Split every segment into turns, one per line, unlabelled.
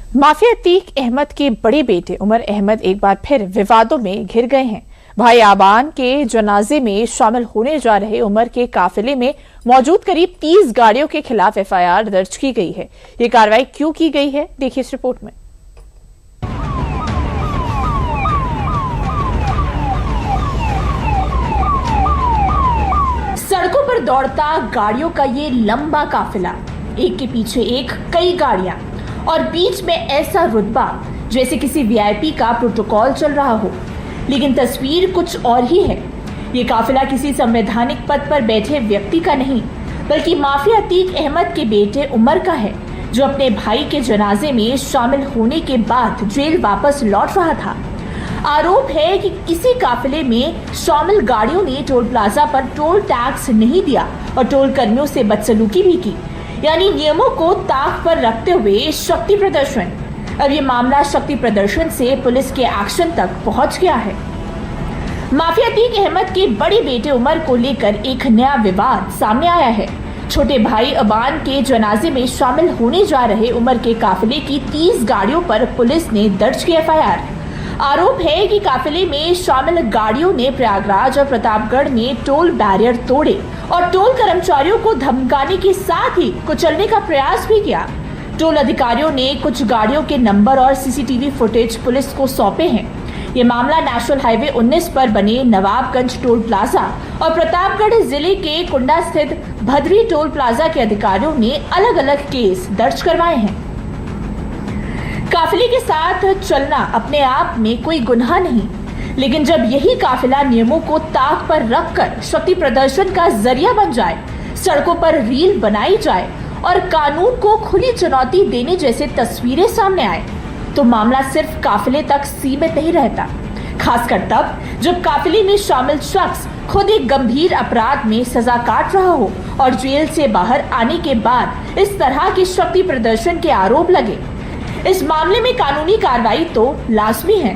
Mafia Atiq Ahmad के बड़े बेटे उमर अहमद एक बार फिर विवादों में घिर गए हैं। भाई आबान के जनाजे में शामिल होने जा रहे उमर के काफिले में मौजूद करीब 30 गाड़ियों के खिलाफ एफआईआर दर्ज की गई है। ये कार्रवाई क्यों की गई है, देखिए इस रिपोर्ट में। सड़कों पर दौड़ता गाड़ियों का ये लंबा काफिला, एक के पीछे एक कई गाड़ियां और बीच में ऐसा रुतबा जैसे किसी वीआईपी का प्रोटोकॉल चल रहा हो। लेकिन तस्वीर कुछ और ही है। ये काफिला किसी संवैधानिक पद पर बैठे व्यक्ति का नहीं, बल्कि माफिया अतीक अहमद के बेटे उमर का है, जो अपने भाई के जनाजे में शामिल होने के बाद जेल वापस लौट रहा था। आरोप है कि इसी काफिले में शामिल गाड़ियों ने टोल प्लाजा पर टोल टैक्स नहीं दिया और टोल कर्मियों से बदसलूकी भी की, यानी नियमों को ताक पर रखते हुए शक्ति प्रदर्शन। अब ये मामला शक्ति प्रदर्शन से पुलिस के एक्शन तक पहुंच गया है। माफिया अतीक अहमद के बड़े बेटे उमर को लेकर एक नया विवाद सामने आया है। छोटे भाई अबान के जनाजे में शामिल होने जा रहे उमर के काफिले की 30 गाड़ियों पर पुलिस ने दर्ज की एफआईआर। आरोप है कि काफिले में शामिल गाड़ियों ने प्रयागराज और प्रतापगढ़ में टोल बैरियर तोड़े और टोल कर्मचारियों को धमकाने के साथ ही कुचलने का प्रयास भी किया। टोल अधिकारियों ने कुछ गाड़ियों के नंबर और सीसीटीवी फुटेज पुलिस को सौंपे हैं। ये मामला नेशनल हाईवे 19 पर बने नवाबगंज टोल प्लाजा और प्रतापगढ़ जिले के कुंडा स्थित भद्री टोल प्लाजा के अधिकारियों ने अलग अलग केस दर्ज करवाए हैं। काफिले के साथ चलना अपने आप में कोई गुनाह नहीं, लेकिन जब यही काफिला नियमों को ताक पर रखकर शक्ति प्रदर्शन का जरिया बन जाए, सड़कों पर रील बनाई जाए और कानून को खुली चुनौती देने जैसे तस्वीरें सामने आए, तो मामला सिर्फ काफिले तक सीमित नहीं रहता। खासकर तब जब काफिले में शामिल शख्स खुद एक गंभीर अपराध में सजा काट रहा हो और जेल से बाहर आने के बाद इस तरह के शक्ति प्रदर्शन के आरोप लगे। इस मामले में कानूनी कार्रवाई तो लाजमी है।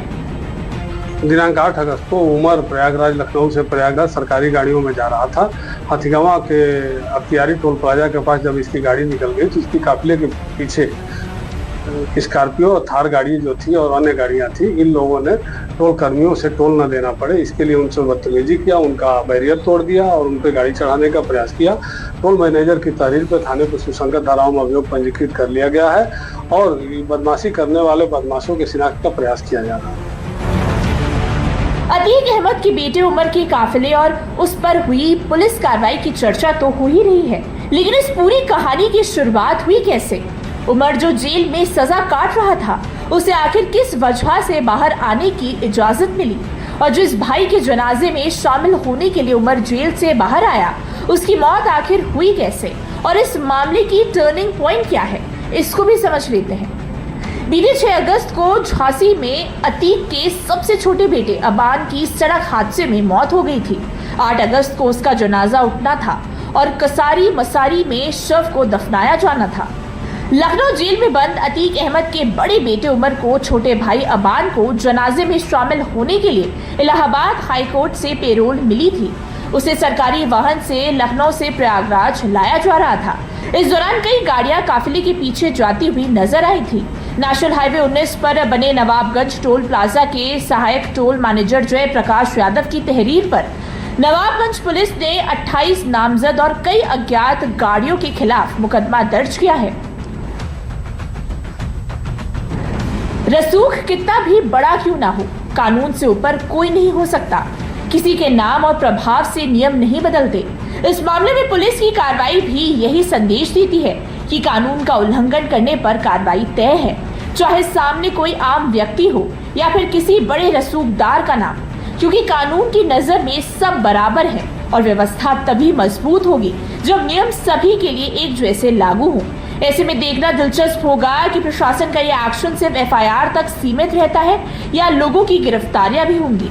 दिनांक 8 अगस्त को उमर प्रयागराज लखनऊ से प्रयागराज सरकारी गाड़ियों में जा रहा था। हाथीगांव के अख्तियारी टोल प्लाजा के पास जब इसकी गाड़ी निकल गई तो इसकी काफिले के पीछे स्कॉर्पियो और थार गाड़ी जो थी और अन्य गाड़ियां थी। इन लोगों ने टोल कर्मियों से टोल न देना पड़े इसके लिए उनसे बदतमीजी किया, उनका बैरियर तोड़ दिया और उन पर गाड़ी चढ़ाने का प्रयास किया। टोल मैनेजर की तहरीर पर थाने पर सुसंगत धाराओं में अभियोग पंजीकृत कर लिया गया है और बदमाशी करने वाले बदमाशों के शिनाख्त का प्रयास किया जा रहा है।
अतीक अहमद के बेटे उमर के काफिले और उस पर हुई पुलिस कार्रवाई की चर्चा तो हो ही रही है, लेकिन इस पूरी कहानी की शुरुआत हुई कैसे? उमर जो जेल में सजा काट रहा था, उसे आखिर किस वजह से बाहर आने की इजाजत मिली? और जिस भाई के जनाजे में शामिल होने के लिए उमर जेल से बाहर आया, उसकी मौत आखिर हुई कैसे? और इस मामले की टर्निंग पॉइंट क्या है, इसको भी समझ लेते हैं। बीते 6 अगस्त को झांसी में अतीक के सबसे छोटे बेटे अबान की सड़क हादसे में मौत हो गई थी। 8 अगस्त को उसका जनाजा उठना था और कसारी मसारी में शव को दफनाया जाना था। लखनऊ जेल में बंद अतीक अहमद के बड़े बेटे उमर को छोटे भाई अबान को जनाजे में शामिल होने के लिए इलाहाबाद हाई कोर्ट से पेरोल मिली थी। उसे सरकारी वाहन से लखनऊ से प्रयागराज लाया जा रहा था। इस दौरान कई गाड़ियां काफिले के पीछे जाती हुई नजर आई थी। नेशनल हाईवे 19 पर बने नवाबगंज टोल प्लाजा के सहायक टोल मैनेजर जय प्रकाश यादव की तहरीर पर नवाबगंज पुलिस ने 28 नामजद और कई अज्ञात गाड़ियों के खिलाफ मुकदमा दर्ज किया है। रसूख कितना भी बड़ा क्यों ना हो, कानून से ऊपर कोई नहीं हो सकता। किसी के नाम और प्रभाव से नियम नहीं बदलते। इस मामले में पुलिस की कार्रवाई भी यही संदेश देती है कि कानून का उल्लंघन करने पर कार्रवाई तय है, चाहे सामने कोई आम व्यक्ति हो या फिर किसी बड़े रसूखदार का नाम, क्योंकि कानून की नजर में सब बराबर है और व्यवस्था तभी मजबूत होगी जब नियम सभी के लिए एक जैसे लागू हो। ऐसे में देखना दिलचस्प होगा कि प्रशासन का यह एक्शन सिर्फ एफआईआर तक सीमित रहता है या लोगों की गिरफ्तारियां भी होंगी।